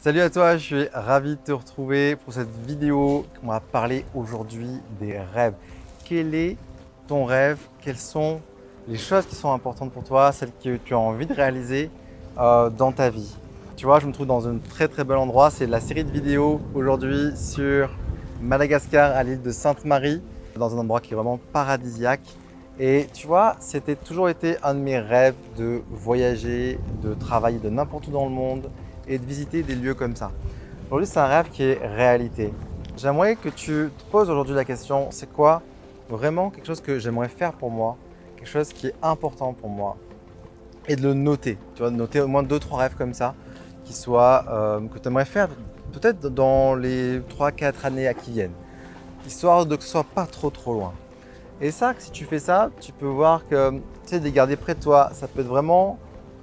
Salut à toi, je suis ravi de te retrouver pour cette vidéo. On va parler aujourd'hui des rêves. Quel est ton rêve? Quelles sont les choses qui sont importantes pour toi, celles que tu as envie de réaliser dans ta vie? Tu vois, je me trouve dans un très bel endroit. C'est la série de vidéos aujourd'hui sur Madagascar, à l'île de Sainte-Marie, dans un endroit qui est vraiment paradisiaque. Et tu vois, c'était toujours été un de mes rêves de voyager, de travailler de n'importe où dans le monde et de visiter des lieux comme ça. Aujourd'hui, c'est un rêve qui est réalité. J'aimerais que tu te poses aujourd'hui la question, c'est quoi vraiment quelque chose que j'aimerais faire pour moi, quelque chose qui est important pour moi, et de le noter. Tu vois, de noter au moins 2-3 rêves comme ça, que tu aimerais faire peut-être dans les 3-4 années qui viennent, histoire de que ce soit pas trop loin. Et ça, si tu fais ça, tu peux voir que tu sais, de les garder près de toi, ça peut être vraiment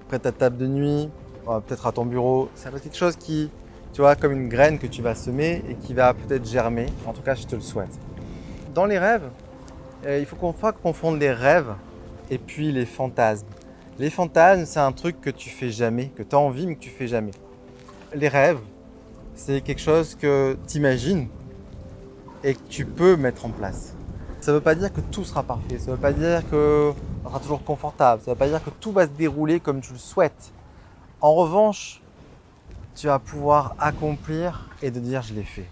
près de ta table de nuit, peut-être à ton bureau. Ça peut être quelque chose qui, tu vois, comme une graine que tu vas semer et qui va peut-être germer. En tout cas, je te le souhaite. Dans les rêves, il faut qu'on pas confondre les rêves et puis les fantasmes. Les fantasmes, c'est un truc que tu fais jamais, que tu as envie mais que tu fais jamais. Les rêves, c'est quelque chose que tu imagines et que tu peux mettre en place. Ça ne veut pas dire que tout sera parfait, ça ne veut pas dire que ça sera toujours confortable, ça ne veut pas dire que tout va se dérouler comme tu le souhaites. En revanche, tu vas pouvoir accomplir et de dire je l'ai fait.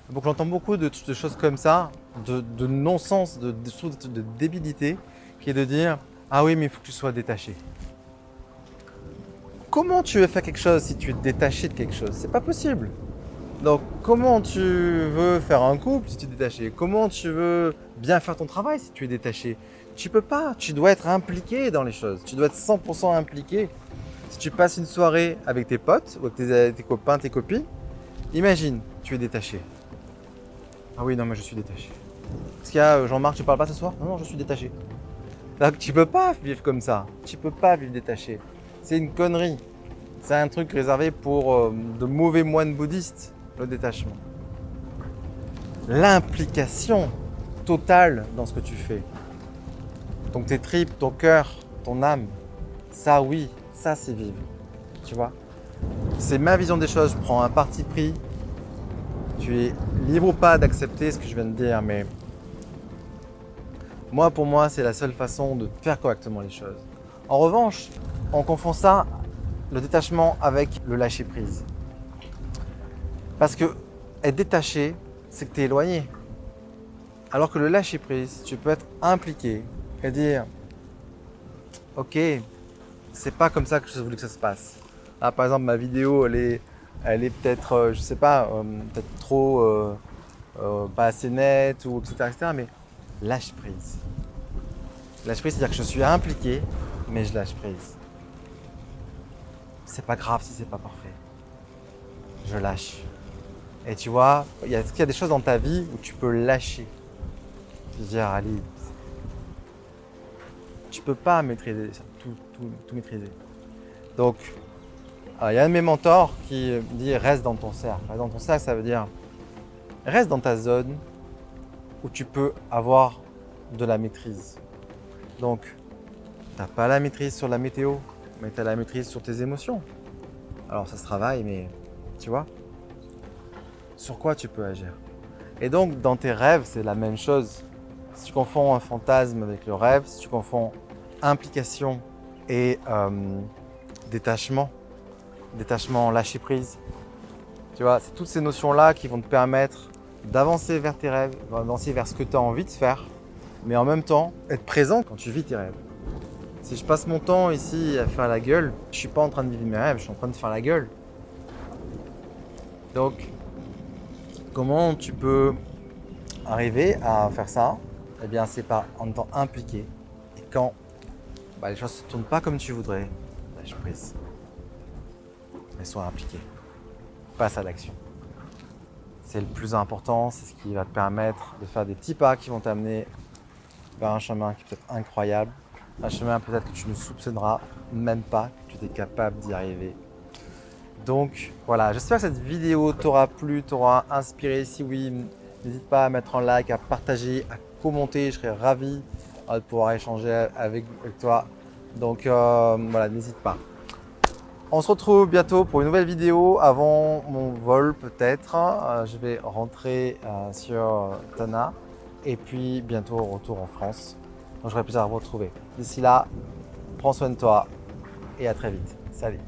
Donc j'entends beaucoup de choses comme ça, de non-sens, de débilité, qui est de dire ah oui mais il faut que tu sois détaché. Comment tu veux faire quelque chose si tu es détaché de quelque chose? C'est pas possible. Donc, comment tu veux faire un couple si tu es détaché? Comment tu veux bien faire ton travail si tu es détaché? Tu peux pas, tu dois être impliqué dans les choses. Tu dois être 100% impliqué. Si tu passes une soirée avec tes potes ou avec tes copains, tes copines, imagine, tu es détaché. Ah oui, non, mais je suis détaché. Est-ce qu'il y a Jean-Marc, tu parles pas ce soir? Non, non, je suis détaché. Donc, tu peux pas vivre comme ça. Tu peux pas vivre détaché. C'est une connerie. C'est un truc réservé pour de mauvais moines bouddhistes, le détachement. L'implication totale dans ce que tu fais. Donc tes tripes, ton cœur, ton âme, ça oui, ça c'est vivre. Tu vois? C'est ma vision des choses, je prends un parti pris. Tu es libre ou pas d'accepter ce que je viens de dire, mais moi pour moi c'est la seule façon de faire correctement les choses. En revanche, on confond ça, le détachement, avec le lâcher prise. Parce que être détaché, c'est que tu es éloigné. Alors que le lâcher prise, tu peux être impliqué et dire ok, c'est pas comme ça que je voulais que ça se passe. Là, par exemple, ma vidéo, elle est peut-être, je sais pas, peut-être trop pas assez nette ou etc. Mais lâche prise. Lâche prise, c'est-à-dire que je suis impliqué, mais je lâche prise. C'est pas grave si c'est pas parfait. Je lâche. Et tu vois, il y a des choses dans ta vie où tu peux lâcher. Je veux dire, allez, tu peux pas maîtriser tout maîtriser. Donc, il y a un de mes mentors qui dit reste dans ton cercle. Reste dans ton cercle, ça veut dire reste dans ta zone où tu peux avoir de la maîtrise. Donc, tu n'as pas la maîtrise sur la météo, mais tu as la maîtrise sur tes émotions. Alors, ça se travaille, mais tu vois, sur quoi tu peux agir. Et donc, dans tes rêves, c'est la même chose. Si tu confonds un fantasme avec le rêve, si tu confonds implication et détachement, lâcher prise, tu vois, c'est toutes ces notions-là qui vont te permettre d'avancer vers tes rêves, d'avancer vers ce que tu as envie de faire, mais en même temps, être présent quand tu vis tes rêves. Si je passe mon temps ici à faire la gueule, je ne suis pas en train de vivre mes rêves, je suis en train de faire la gueule. Donc, comment tu peux arriver à faire ça? Eh bien, c'est en étant impliqué. Et quand les choses ne se tournent pas comme tu voudrais, lâche prise. Mais sois impliqué. Passe à l'action. C'est le plus important, c'est ce qui va te permettre de faire des petits pas qui vont t'amener vers un chemin qui est peut-être incroyable, un chemin peut-être que tu ne soupçonneras même pas que tu es capable d'y arriver. Donc voilà, j'espère que cette vidéo t'aura plu, t'aura inspiré. Si oui, n'hésite pas à mettre un like, à partager, à commenter, je serais ravi de pouvoir échanger avec toi. Donc voilà, n'hésite pas. On se retrouve bientôt pour une nouvelle vidéo avant mon vol peut-être. Je vais rentrer sur Tana et puis bientôt retour en France. Donc j'aurai plaisir à vous retrouver. D'ici là, prends soin de toi et à très vite. Salut!